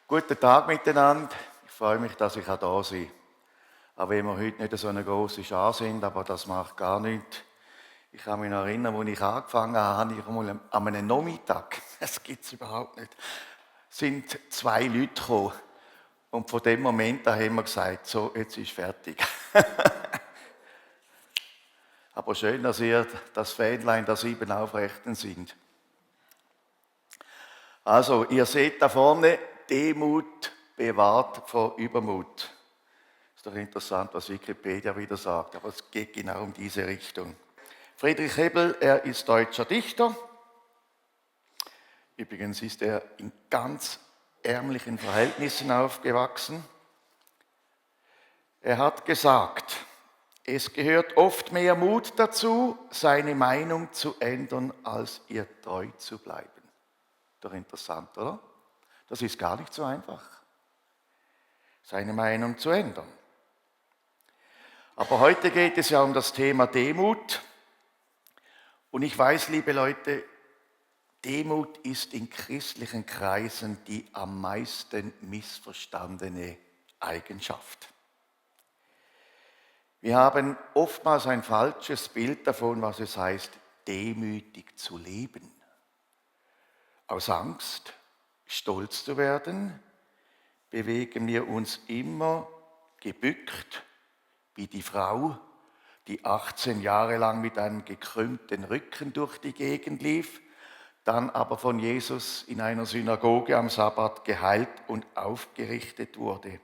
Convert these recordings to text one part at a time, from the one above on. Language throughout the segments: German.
Guten Tag miteinander. Ich freue mich, dass ich auch da bin. Auch wenn wir heute nicht so eine grosse Schar sind, aber das macht gar nichts. Ich kann mich noch erinnern, als ich angefangen habe, habe ich einmal an einem Nachmittag, das gibt es überhaupt nicht, sind 2 Leute gekommen. Und von dem Moment an haben wir gesagt, so, jetzt ist fertig. Aber schön, dass ihr das Fähnlein der 7 Aufrechten sind. Also, ihr seht da vorne, Demut bewahrt vor Übermut. Ist doch interessant, was Wikipedia wieder sagt, aber es geht genau um diese Richtung. Friedrich Hebel, er ist deutscher Dichter. Übrigens ist er in ganz ärmlichen Verhältnissen aufgewachsen. Er hat gesagt, es gehört oft mehr Mut dazu, seine Meinung zu ändern, als ihr treu zu bleiben. Doch interessant, oder? Das ist gar nicht so einfach, seine Meinung zu ändern. Aber heute geht es ja um das Thema Demut. Und ich weiß, liebe Leute, Demut ist in christlichen Kreisen die am meisten missverstandene Eigenschaft. Wir haben oftmals ein falsches Bild davon, was es heißt, demütig zu leben. Aus Angst, stolz zu werden, bewegen wir uns immer gebückt wie die Frau, die 18 Jahre lang mit einem gekrümmten Rücken durch die Gegend lief, dann aber von Jesus in einer Synagoge am Sabbat geheilt und aufgerichtet wurde.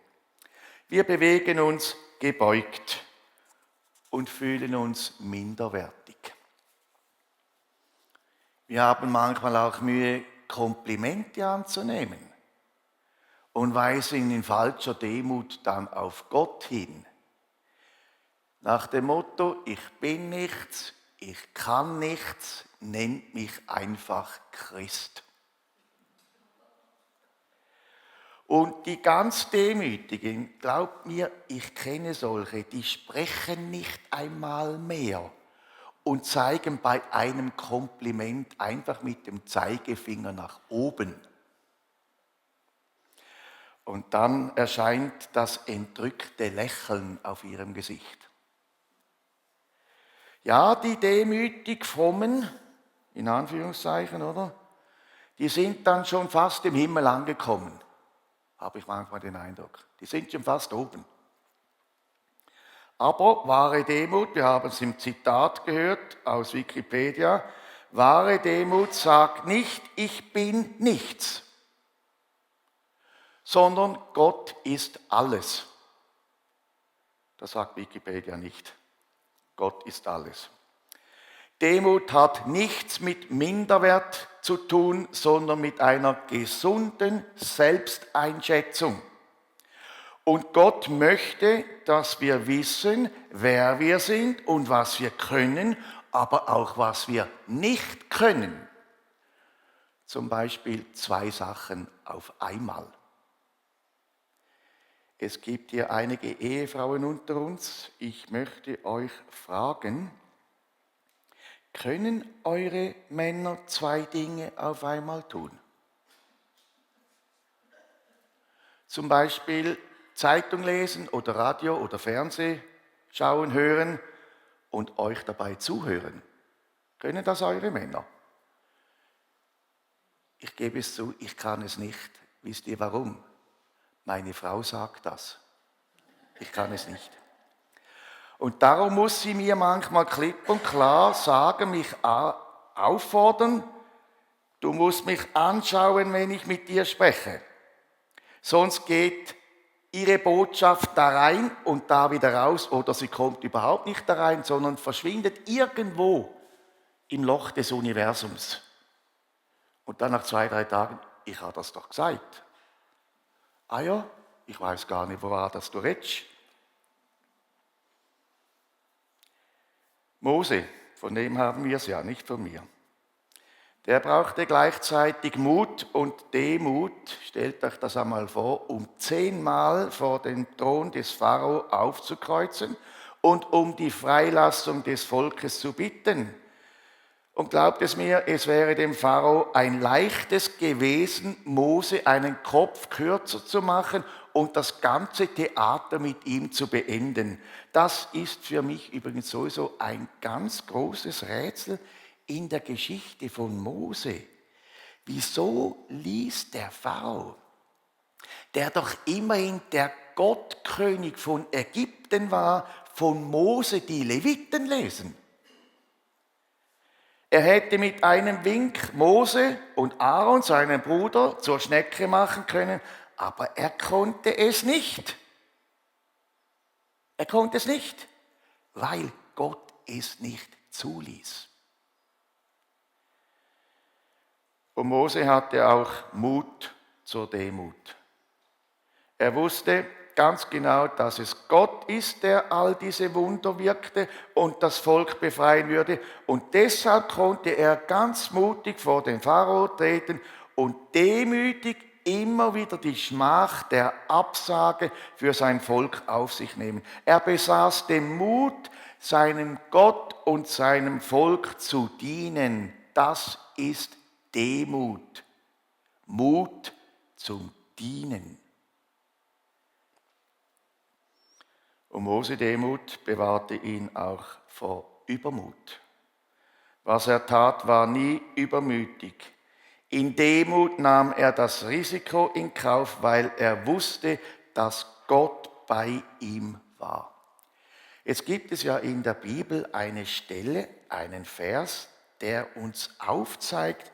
Wir bewegen uns gebeugt und fühlen uns minderwertig. Wir haben manchmal auch Mühe, Komplimente anzunehmen und weisen in falscher Demut dann auf Gott hin. Nach dem Motto, ich bin nichts, ich kann nichts, nennt mich einfach Christ. Und die ganz Demütigen, glaubt mir, ich kenne solche, die sprechen nicht einmal mehr und zeigen bei einem Kompliment einfach mit dem Zeigefinger nach oben. Und dann erscheint das entrückte Lächeln auf ihrem Gesicht. Ja, die demütig Frommen, in Anführungszeichen, oder? Die sind dann schon fast im Himmel angekommen, habe ich manchmal den Eindruck. Die sind schon fast oben. Aber wahre Demut, wir haben es im Zitat gehört aus Wikipedia, wahre Demut sagt nicht, ich bin nichts, sondern Gott ist alles. Das sagt Wikipedia nicht. Gott ist alles. Demut hat nichts mit Minderwert zu tun, sondern mit einer gesunden Selbsteinschätzung. Und Gott möchte, dass wir wissen, wer wir sind und was wir können, aber auch was wir nicht können. Zum Beispiel 2 Sachen auf einmal. Es gibt hier einige Ehefrauen unter uns. Ich möchte euch fragen, können eure Männer 2 Dinge auf einmal tun? Zum Beispiel Zeitung lesen oder Radio oder Fernsehen schauen, hören und euch dabei zuhören. Können das eure Männer? Ich gebe es zu, ich kann es nicht. Wisst ihr warum? Meine Frau sagt das. Ich kann es nicht. Und darum muss sie mir manchmal klipp und klar sagen, mich auffordern, du musst mich anschauen, wenn ich mit dir spreche. Sonst geht ihre Botschaft da rein und da wieder raus oder sie kommt überhaupt nicht da rein, sondern verschwindet irgendwo im Loch des Universums. Und dann nach 2, 3 Tagen, ich habe das doch gesagt. Ah ja, ich weiß gar nicht, wo war das du redest. Mose, von dem haben wir es ja, nicht von mir. Der brauchte gleichzeitig Mut und Demut, stellt euch das einmal vor, um 10-mal vor den Thron des Pharao aufzukreuzen und um die Freilassung des Volkes zu bitten. Und glaubt es mir, es wäre dem Pharao ein leichtes gewesen, Mose einen Kopf kürzer zu machen und das ganze Theater mit ihm zu beenden. Das ist für mich übrigens sowieso ein ganz großes Rätsel in der Geschichte von Mose. Wieso ließ der Pharao, der doch immerhin der Gottkönig von Ägypten war, von Mose die Leviten lesen? Er hätte mit einem Wink Mose und Aaron, seinen Bruder, zur Schnecke machen können, aber er konnte es nicht. Er konnte es nicht, weil Gott es nicht zuließ. Und Mose hatte auch Mut zur Demut. Er wusste ganz genau, dass es Gott ist, der all diese Wunder wirkte und das Volk befreien würde. Und deshalb konnte er ganz mutig vor den Pharao treten und demütig immer wieder die Schmach der Absage für sein Volk auf sich nehmen. Er besaß den Mut, seinem Gott und seinem Volk zu dienen. Das ist Demut. Mut zum Dienen. Und Mose Demut bewahrte ihn auch vor Übermut. Was er tat, war nie übermütig. In Demut nahm er das Risiko in Kauf, weil er wusste, dass Gott bei ihm war. Jetzt gibt es ja in der Bibel eine Stelle, einen Vers, der uns aufzeigt,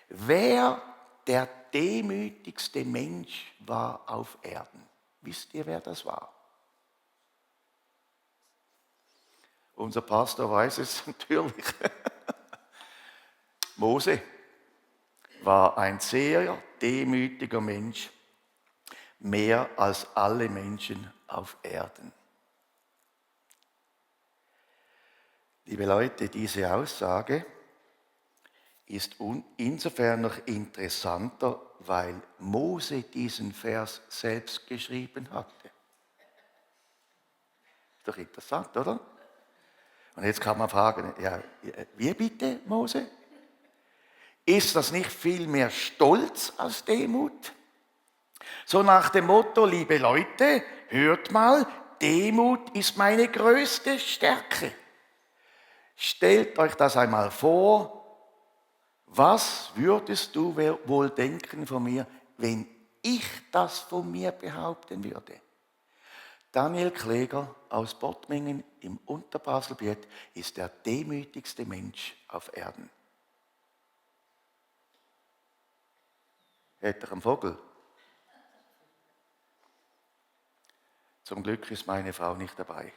wer der demütigste Mensch war auf Erden. Wisst ihr, wer das war? Unser Pastor weiß es natürlich. Mose war ein sehr demütiger Mensch, mehr als alle Menschen auf Erden. Liebe Leute, diese Aussage ist insofern noch interessanter, weil Mose diesen Vers selbst geschrieben hatte. Ist doch interessant, oder? Und jetzt kann man fragen, ja, wie bitte, Mose? Ist das nicht viel mehr Stolz als Demut? So nach dem Motto, liebe Leute, hört mal, Demut ist meine größte Stärke. Stellt euch das einmal vor, was würdest du wohl denken von mir, wenn ich das von mir behaupten würde? Daniel Kläger aus Bottmingen im Unterbaselbiet ist der demütigste Mensch auf Erden. Hätte ich einen Vogel? Zum Glück ist meine Frau nicht dabei.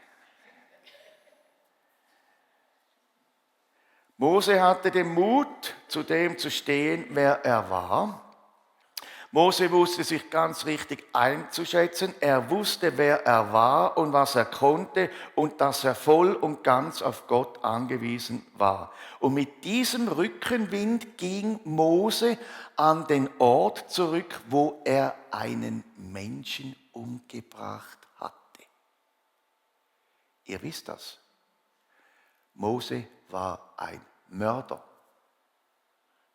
Mose hatte den Mut, zu dem zu stehen, wer er war. Mose wusste sich ganz richtig einzuschätzen. Er wusste, wer er war und was er konnte und dass er voll und ganz auf Gott angewiesen war. Und mit diesem Rückenwind ging Mose an den Ort zurück, wo er einen Menschen umgebracht hatte. Ihr wisst das. Mose war ein Mörder.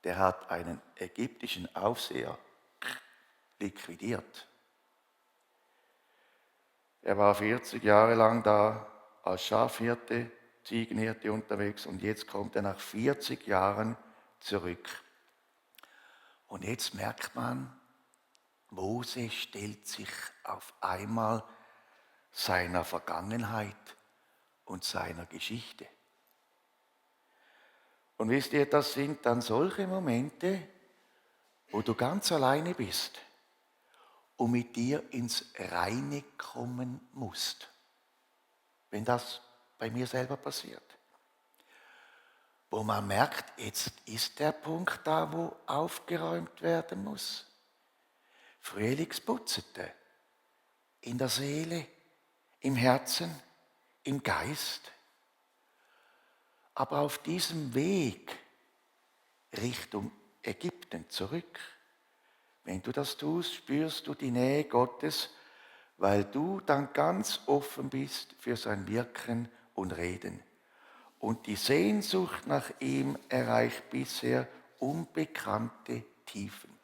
Der hat einen ägyptischen Aufseher liquidiert. Er war 40 Jahre lang da als Schafhirte, Ziegenhirte unterwegs und jetzt kommt er nach 40 Jahren zurück. Und jetzt merkt man, Mose stellt sich auf einmal seiner Vergangenheit und seiner Geschichte. Und wisst ihr, das sind dann solche Momente, wo du ganz alleine bist und mit dir ins Reine kommen musst, wenn das bei mir selber passiert. Wo man merkt, jetzt ist der Punkt da, wo aufgeräumt werden muss. Frühlingsputzete in der Seele, im Herzen, im Geist. Aber auf diesem Weg Richtung Ägypten zurück, wenn du das tust, spürst du die Nähe Gottes, weil du dann ganz offen bist für sein Wirken und Reden. und die Sehnsucht nach ihm erreicht bisher unbekannte Tiefen.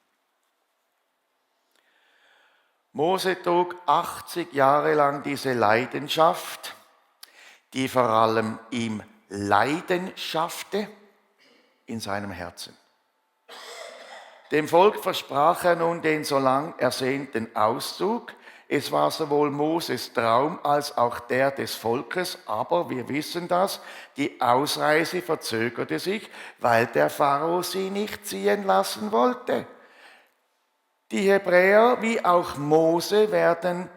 Mose trug 80 Jahre lang diese Leidenschaft, die vor allem ihm Leiden schaffte, in seinem Herzen. Dem Volk versprach er nun den so lang ersehnten Auszug. Es war sowohl Moses Traum als auch der des Volkes, aber wir wissen das, die Ausreise verzögerte sich, weil der Pharao sie nicht ziehen lassen wollte. Die Hebräer wie auch Mose werden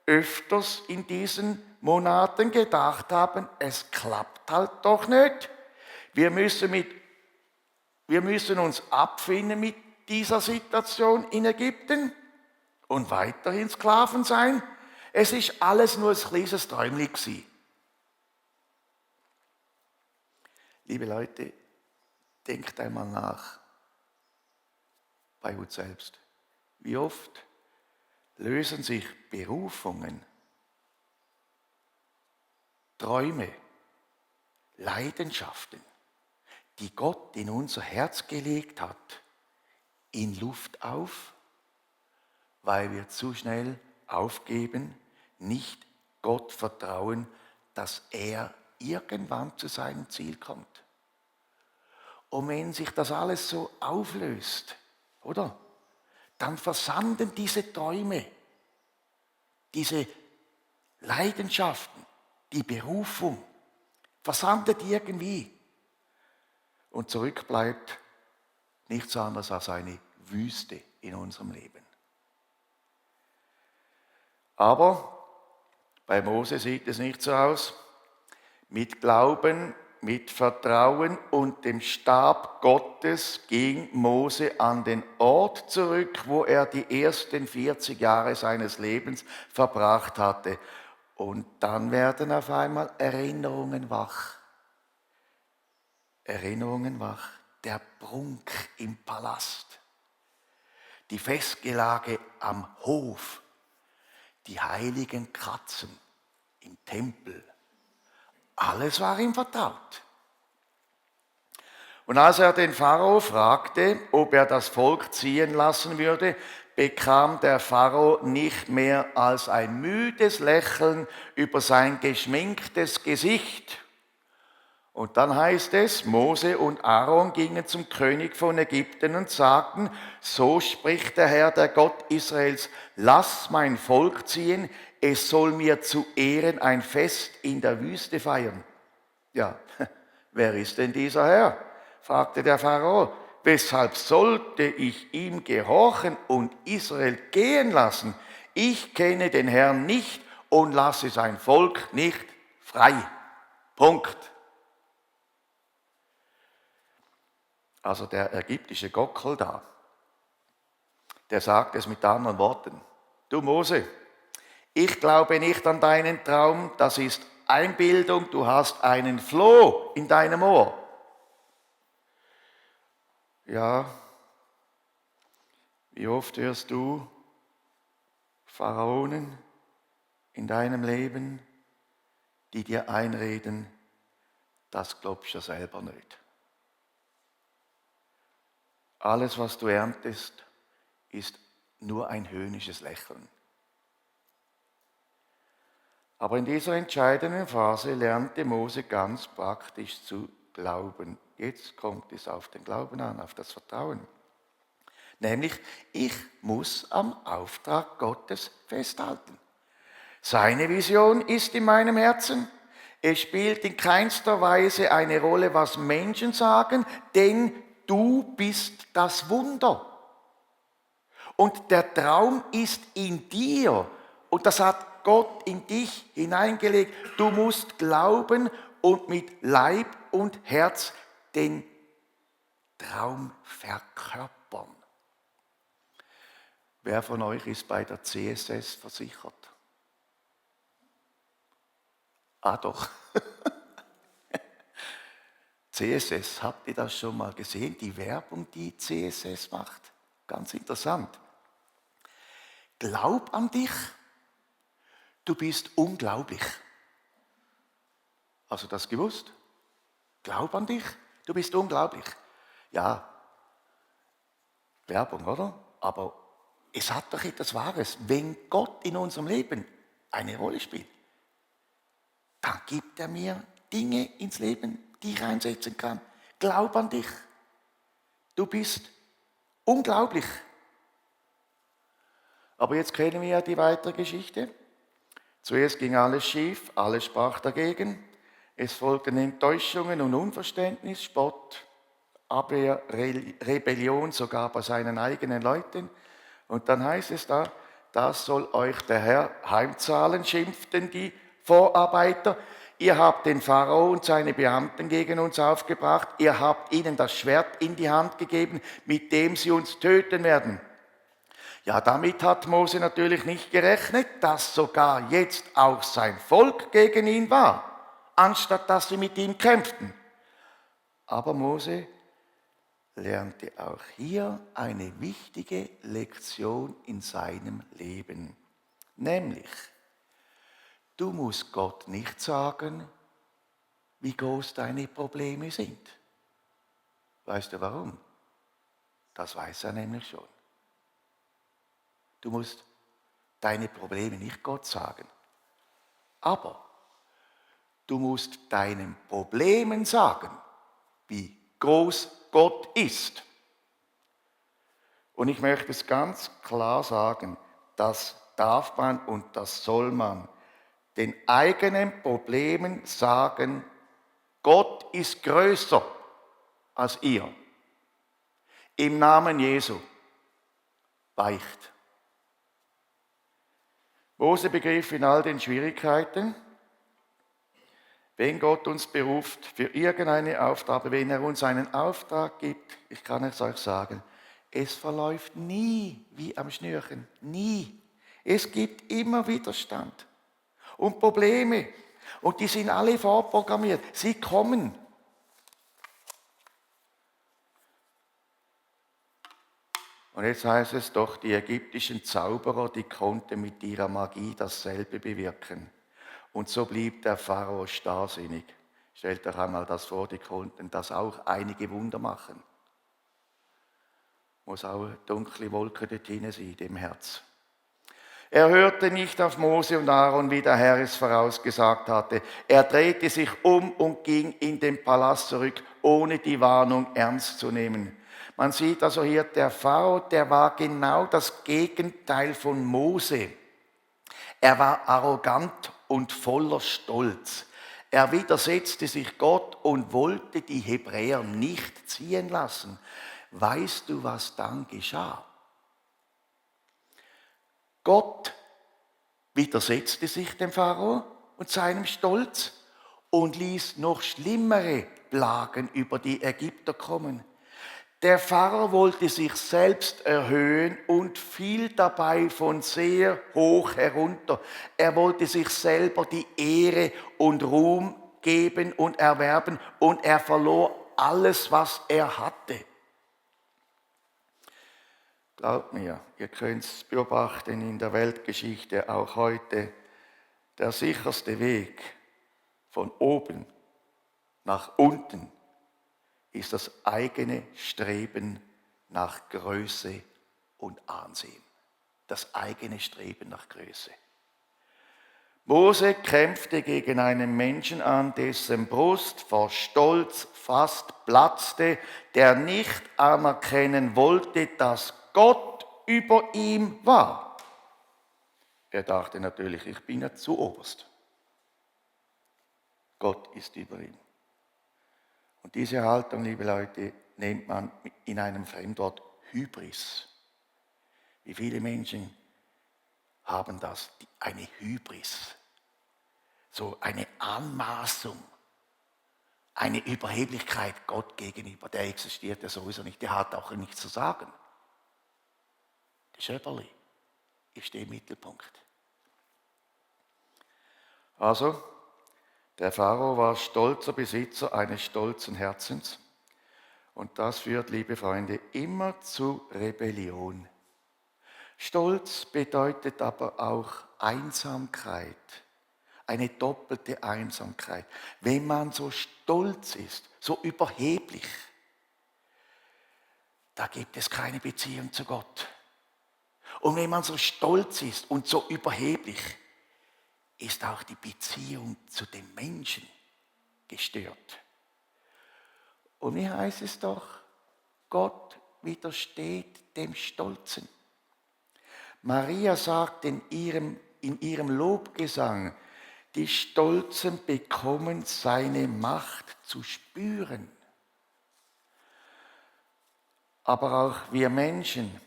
öfters in diesen Monaten gedacht haben, es klappt halt doch nicht. Wir müssen uns abfinden mit dieser Situation in Ägypten und weiterhin Sklaven sein. Es ist alles nur ein kleines Träumchen gewesen. Liebe Leute, denkt einmal nach bei uns selbst. Wie oft lösen sich Berufungen, Träume, Leidenschaften, die Gott in unser Herz gelegt hat, in Luft auf, weil wir zu schnell aufgeben, nicht Gott vertrauen, dass er irgendwann zu seinem Ziel kommt. Und wenn sich das alles so auflöst, oder? Dann versanden diese Träume, diese Leidenschaften, die Berufung, versandet irgendwie. Und zurück bleibt nichts anderes als eine Wüste in unserem Leben. Aber bei Mose sieht es nicht so aus. Mit Glauben, mit Vertrauen und dem Stab Gottes ging Mose an den Ort zurück, wo er die ersten 40 Jahre seines Lebens verbracht hatte. Und dann werden auf einmal Erinnerungen wach. Erinnerungen wach. Der Prunk im Palast, die Festgelage am Hof, die heiligen Katzen im Tempel. Alles war ihm vertraut. Und als er den Pharao fragte, ob er das Volk ziehen lassen würde, bekam der Pharao nicht mehr als ein müdes Lächeln über sein geschminktes Gesicht. Und dann heißt es, Mose und Aaron gingen zum König von Ägypten und sagten, so spricht der Herr, der Gott Israels, lass mein Volk ziehen, es soll mir zu Ehren ein Fest in der Wüste feiern. Ja, wer ist denn dieser Herr? Fragte der Pharao. Weshalb sollte ich ihm gehorchen und Israel gehen lassen? Ich kenne den Herrn nicht und lasse sein Volk nicht frei. Punkt. Also der ägyptische Gockel da, der sagt es mit anderen Worten. Du Mose, ich glaube nicht an deinen Traum, das ist Einbildung, du hast einen Floh in deinem Ohr. Ja, wie oft hörst du Pharaonen in deinem Leben, die dir einreden, das glaubst du selber nicht. Alles, was du erntest, ist nur ein höhnisches Lächeln. Aber in dieser entscheidenden Phase lernte Mose ganz praktisch zu glauben. Jetzt kommt es auf den Glauben an, auf das Vertrauen. Nämlich, ich muss am Auftrag Gottes festhalten. Seine Vision ist in meinem Herzen. Es spielt in keinster Weise eine Rolle, was Menschen sagen, denn du bist das Wunder. Und der Traum ist in dir. Und das hat Gott in dich hineingelegt. Du musst glauben und mit Leib und Herz den Traum verkörpern. Wer von euch ist bei der CSS versichert? Ah doch. CSS, habt ihr das schon mal gesehen? Die Werbung, die CSS macht. Ganz interessant. Glaub an dich, du bist unglaublich. Hast du das gewusst? Glaub an dich, du bist unglaublich. Ja, Werbung, oder? Aber es hat doch etwas Wahres. Wenn Gott in unserem Leben eine Rolle spielt, dann gibt er mir Dinge ins Leben, die ich einsetzen kann. Glaub an dich. Du bist unglaublich. Aber jetzt kennen wir ja die weitere Geschichte. Zuerst ging alles schief, alles sprach dagegen. Es folgten Enttäuschungen und Unverständnis, Spott, Abwehr, Rebellion sogar bei seinen eigenen Leuten. Und dann heißt es da, das soll euch der Herr heimzahlen, schimpften die Vorarbeiter. Ihr habt den Pharao und seine Beamten gegen uns aufgebracht. Ihr habt ihnen das Schwert in die Hand gegeben, mit dem sie uns töten werden. Ja, damit hat Mose natürlich nicht gerechnet, dass sogar jetzt auch sein Volk gegen ihn war, anstatt dass sie mit ihm kämpften. Aber Mose lernte auch hier eine wichtige Lektion in seinem Leben, nämlich, du musst Gott nicht sagen, wie groß deine Probleme sind. Weißt du warum? Das weiß er nämlich schon. Du musst deine Probleme nicht Gott sagen. Aber du musst deinen Problemen sagen, wie groß Gott ist. Und ich möchte es ganz klar sagen, das darf man und das soll man den eigenen Problemen sagen, Gott ist größer als ihr. Im Namen Jesu. Weicht. Mose begriff in all den Schwierigkeiten, wenn Gott uns beruft für irgendeine Aufgabe, wenn er uns einen Auftrag gibt, ich kann es euch sagen, es verläuft nie wie am Schnürchen, nie. Es gibt immer Widerstand und Probleme und die sind alle vorprogrammiert, sie kommen. Und jetzt heißt es doch, die ägyptischen Zauberer, die konnten mit ihrer Magie dasselbe bewirken. Und so blieb der Pharao starrsinnig. Stellt euch einmal das vor, die konnten das auch einige Wunder machen. Muss auch eine dunkle Wolke dort hinein sein, dem Herz. Er hörte nicht auf Mose und Aaron, wie der Herr es vorausgesagt hatte. Er drehte sich um und ging in den Palast zurück, ohne die Warnung ernst zu nehmen. Man sieht also hier, der Pharao, der war genau das Gegenteil von Mose. Er war arrogant und voller Stolz. Er widersetzte sich Gott und wollte die Hebräer nicht ziehen lassen. Weißt du, was dann geschah? Gott widersetzte sich dem Pharao und seinem Stolz und ließ noch schlimmere Plagen über die Ägypter kommen. Der Pharao wollte sich selbst erhöhen und fiel dabei von sehr hoch herunter. Er wollte sich selber die Ehre und Ruhm geben und erwerben und er verlor alles, was er hatte. Glaubt mir, ihr könnt es beobachten in der Weltgeschichte, auch heute, der sicherste Weg von oben nach unten ist das eigene Streben nach Größe und Ansehen. Das eigene Streben nach Größe. Mose kämpfte gegen einen Menschen an, dessen Brust vor Stolz fast platzte, der nicht anerkennen wollte, dass Gott über ihm war. Er dachte natürlich, ich bin ja zu oberst. Gott ist über ihm. Und diese Haltung, liebe Leute, nennt man in einem Fremdwort Hybris. Wie viele Menschen haben das, eine Hybris, so eine Anmaßung, eine Überheblichkeit Gott gegenüber, der existiert ja sowieso nicht, der hat auch nichts zu sagen. Der Schöpferli, ich stehe im Mittelpunkt. Also, der Pharao war stolzer Besitzer eines stolzen Herzens und das führt, liebe Freunde, immer zu Rebellion. Stolz bedeutet aber auch Einsamkeit, eine doppelte Einsamkeit. Wenn man so stolz ist, so überheblich, da gibt es keine Beziehung zu Gott. Und wenn man so stolz ist und so überheblich, ist auch die Beziehung zu den Menschen gestört. Und wie heißt es doch? Gott widersteht dem Stolzen. Maria sagt in ihrem Lobgesang, die Stolzen bekommen seine Macht zu spüren. Aber auch wir Menschen,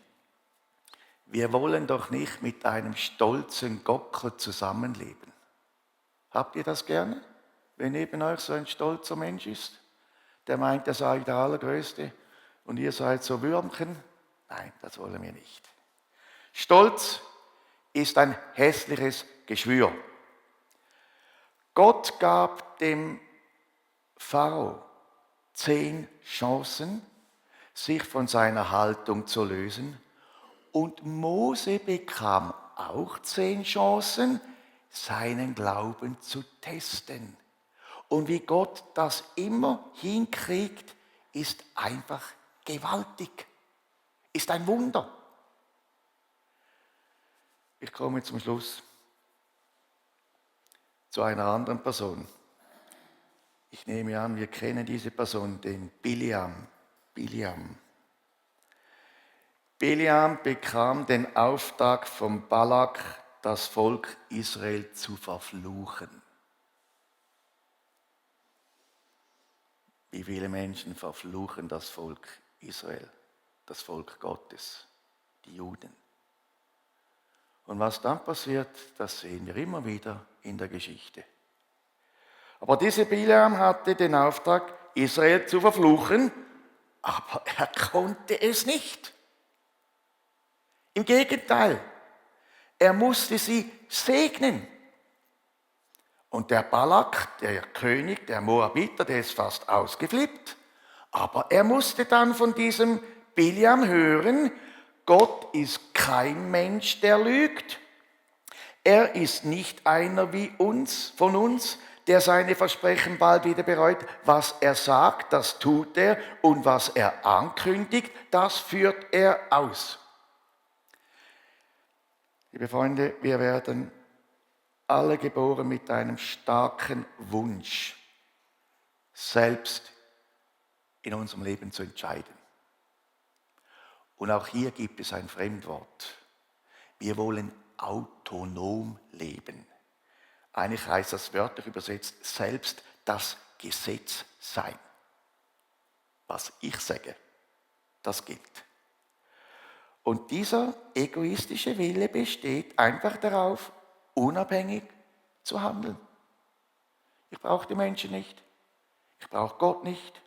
wir wollen doch nicht mit einem stolzen Gockel zusammenleben. Habt ihr das gerne? Wenn neben euch so ein stolzer Mensch ist, der meint, er sei der Allergrößte und ihr seid so Würmchen? Nein, das wollen wir nicht. Stolz ist ein hässliches Geschwür. Gott gab dem Pharao 10 Chancen, sich von seiner Haltung zu lösen. Und Mose bekam auch 10 Chancen, seinen Glauben zu testen. Und wie Gott das immer hinkriegt, ist einfach gewaltig. Ist ein Wunder. Ich komme zum Schluss zu einer anderen Person. Ich nehme an, wir kennen diese Person, den Biliam. Biliam bekam den Auftrag vom Balak, das Volk Israel zu verfluchen. Wie viele Menschen verfluchen das Volk Israel, das Volk Gottes, die Juden? Und was dann passiert, das sehen wir immer wieder in der Geschichte. Aber dieser Biliam hatte den Auftrag, Israel zu verfluchen, aber er konnte es nicht. Im Gegenteil, er musste sie segnen. Und der Balak, der König, der Moabiter, der ist fast ausgeflippt. Aber er musste dann von diesem Biliam hören, Gott ist kein Mensch, der lügt. Er ist nicht einer wie von uns, der seine Versprechen bald wieder bereut. Was er sagt, das tut er. Und was er ankündigt, das führt er aus. Liebe Freunde, wir werden alle geboren mit einem starken Wunsch, selbst in unserem Leben zu entscheiden. Und auch hier gibt es ein Fremdwort. Wir wollen autonom leben. Eigentlich heißt das wörtlich übersetzt, selbst das Gesetz sein. Was ich sage, das gilt. Und dieser egoistische Wille besteht einfach darauf, unabhängig zu handeln. Ich brauche die Menschen nicht. Ich brauche Gott nicht.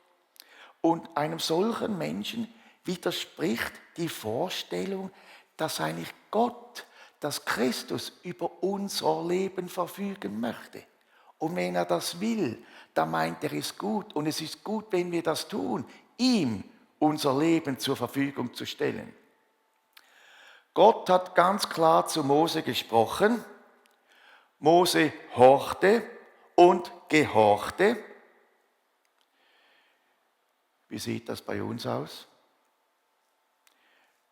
Und einem solchen Menschen widerspricht die Vorstellung, dass eigentlich Gott, dass Christus über unser Leben verfügen möchte. Und wenn er das will, dann meint er es gut. Und es ist gut, wenn wir das tun, ihm unser Leben zur Verfügung zu stellen. Gott hat ganz klar zu Mose gesprochen. Mose horchte und gehorchte. Wie sieht das bei uns aus?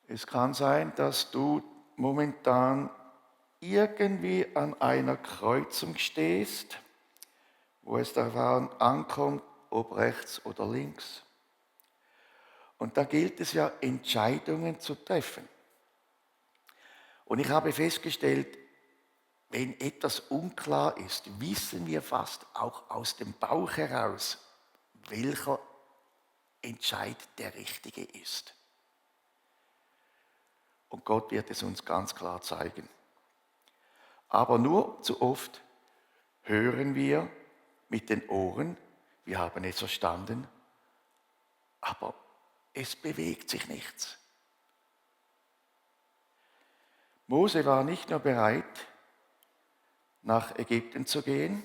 Es kann sein, dass du momentan irgendwie an einer Kreuzung stehst, wo es darauf ankommt, ob rechts oder links. Und da gilt es ja, Entscheidungen zu treffen. Und ich habe festgestellt, wenn etwas unklar ist, wissen wir fast auch aus dem Bauch heraus, welcher Entscheid der richtige ist. Und Gott wird es uns ganz klar zeigen. Aber nur zu oft hören wir mit den Ohren, wir haben es verstanden, aber es bewegt sich nichts. Mose war nicht nur bereit, nach Ägypten zu gehen,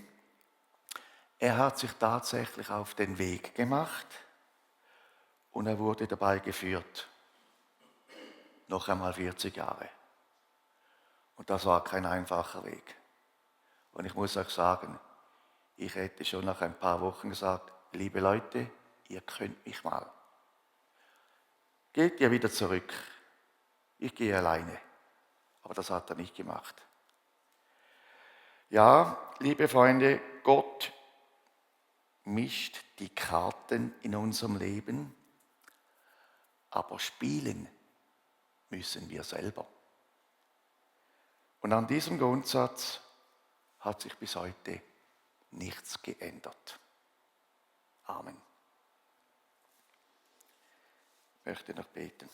er hat sich tatsächlich auf den Weg gemacht und er wurde dabei geführt. Noch einmal 40 Jahre. Und das war kein einfacher Weg. Und ich muss euch sagen, ich hätte schon nach ein paar Wochen gesagt, liebe Leute, ihr könnt mich mal. Geht ihr wieder zurück. Ich gehe alleine. Aber das hat er nicht gemacht. Ja, liebe Freunde, Gott mischt die Karten in unserem Leben, aber spielen müssen wir selber. Und an diesem Grundsatz hat sich bis heute nichts geändert. Amen. Ich möchte noch beten.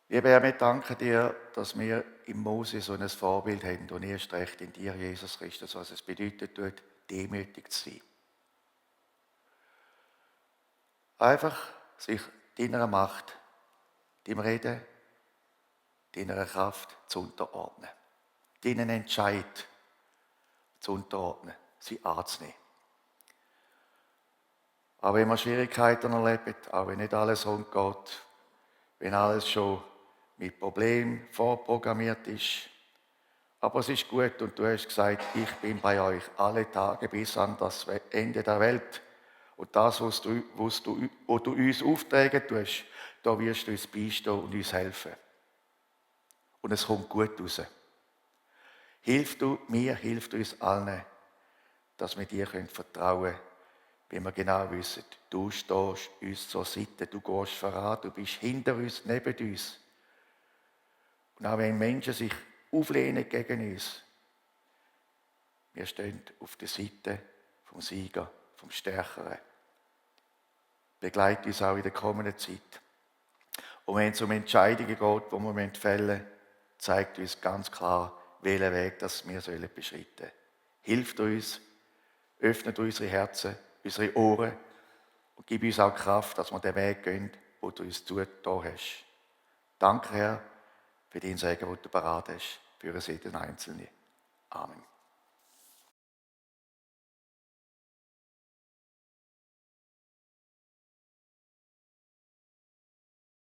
Lieber Herr, wir danken dir, dass wir im Mose so ein Vorbild haben und erst recht in dir, Jesus Christus, was es bedeutet tut, demütig zu sein. Einfach sich deiner Macht, deinem Reden, deiner Kraft zu unterordnen. Deinen Entscheid zu unterordnen, sie anzunehmen. Auch wenn wir Schwierigkeiten erleben, auch wenn nicht alles rund geht, wenn alles schon mit Problemen vorprogrammiert ist. Aber es ist gut und du hast gesagt, ich bin bei euch alle Tage bis an das Ende der Welt. Und das, was du uns auftragen tust, da wirst du uns beistehen und uns helfen. Und es kommt gut raus. Hilf du mir, hilf du uns allen, dass wir dir vertrauen können, wenn wir genau wissen, du stehst uns zur Seite, du gehst voran, du bist hinter uns, neben uns. Und auch wenn Menschen sich auflehnen gegen uns, wir stehen auf der Seite vom Sieger, vom Stärkeren. Begleite uns auch in der kommenden Zeit. Und wenn es um Entscheidungen geht, die wir fällen müssen, zeigt uns ganz klar, welchen Weg das wir beschreiten sollen. Hilft uns, öffnet unsere Herzen, unsere Ohren und gib uns auch Kraft, dass wir den Weg gehen, den du uns zugetan hast. Danke, Herr, für den Segen, den du parat hast, für jeden Einzelnen. Amen.